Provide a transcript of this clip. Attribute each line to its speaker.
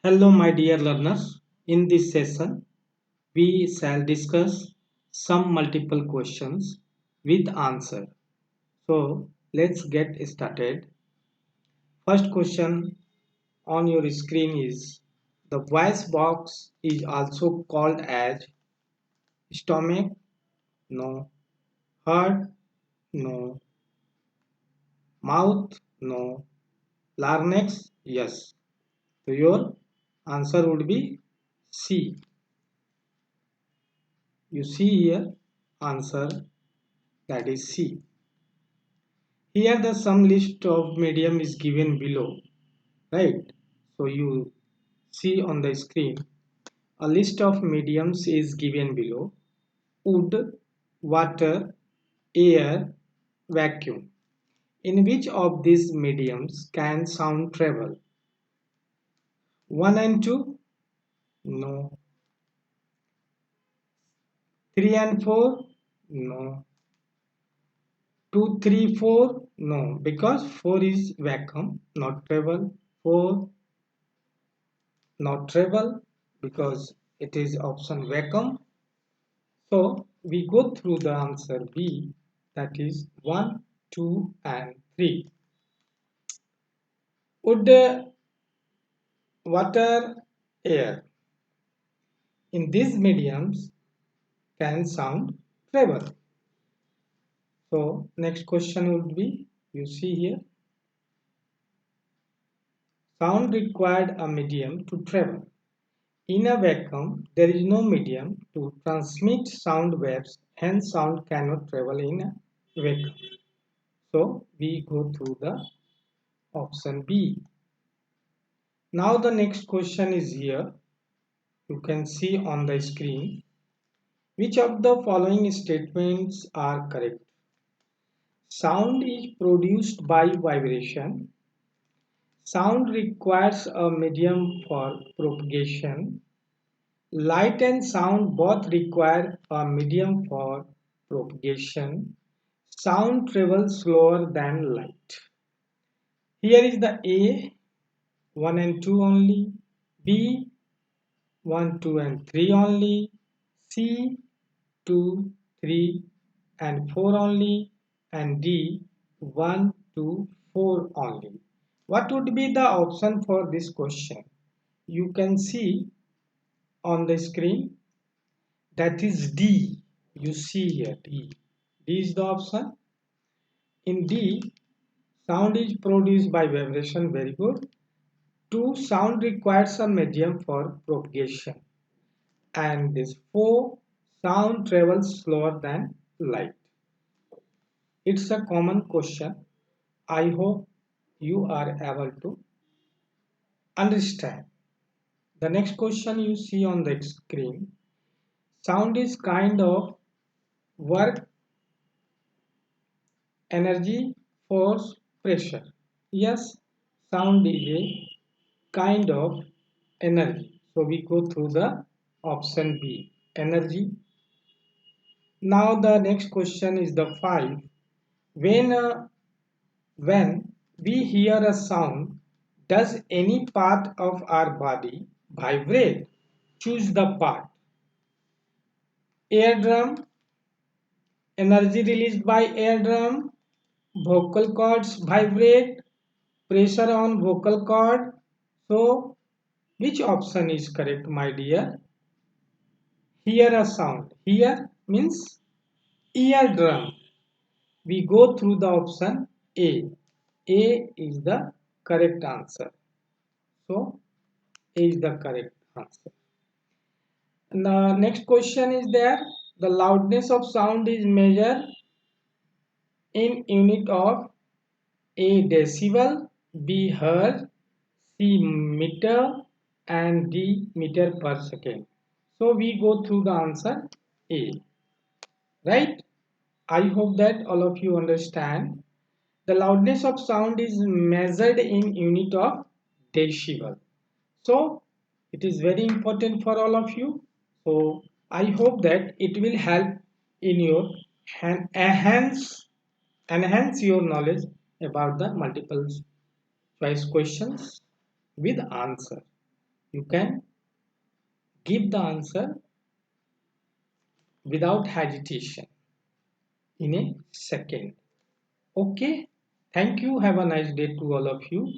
Speaker 1: Hello, my dear learners. In this session, we shall discuss some multiple questions with answer. So, let's get started. First question on your screen is the voice box is also called as stomach? No. Heart? No. Mouth? No. Larynx? Yes. So, your answer would be C. You see here answer, that is C. Here the some list of medium is given below, right? So you see on the screen a list of mediums is given below: wood, water, air, vacuum. In which of these mediums can sound travel? 1 and 2? No. 3 and 4? No. 2, 3, 4? No, because 4 is vacuum, not travel. 4 not travel because it is option vacuum. So we go through the answer B, that is 1, 2 and 3. Wood, water, air. In these mediums can sound travel. So next question would be, you see here, sound required a medium to travel. In a vacuum, there is no medium to transmit sound waves, hence sound cannot travel in a vacuum. So we go through the option B. Now the next question is here. You can see on the screen. Which of the following statements are correct? Sound is produced by vibration. Sound requires a medium for propagation. Light and sound both require a medium for propagation. Sound travels slower than light. Here is the A, 1 and 2 only, B, 1, 2 and 3 only, C, 2, 3 and 4 only, and D, 1, 2, 4 only. What would be the option for this question? You can see on the screen, that is D. You see here D. D is the option. In D, sound is produced by vibration. Very good. 2. Sound requires a medium for propagation. And this 4. Sound travels slower than light. It's a common question. I hope you are able to understand. The next question you see on the screen. Sound is kind of work, energy, force, pressure. Yes, sound is a kind of energy. So we go through the option B, energy. Now the next question is the 5. When we hear a sound, does any part of our body vibrate? Choose the part. Eardrum, energy released by eardrum, vocal cords vibrate, pressure on vocal cord. So which option is correct, my dear? Hear a sound. Hear means eardrum. We go through the option A. A is the correct answer. So A is the correct answer. And the next question is there. The loudness of sound is measured in unit of A decibel, B hertz, C meter, and D meter per second. So we go through the answer A. Right? I hope that all of you understand. The loudness of sound is measured in unit of decibel. So it is very important for all of you. So I hope that it will help in your enhance your knowledge about the multiple choice questions with answer. You can give the answer without hesitation in a second. Okay, thank you. Have a nice day to all of you.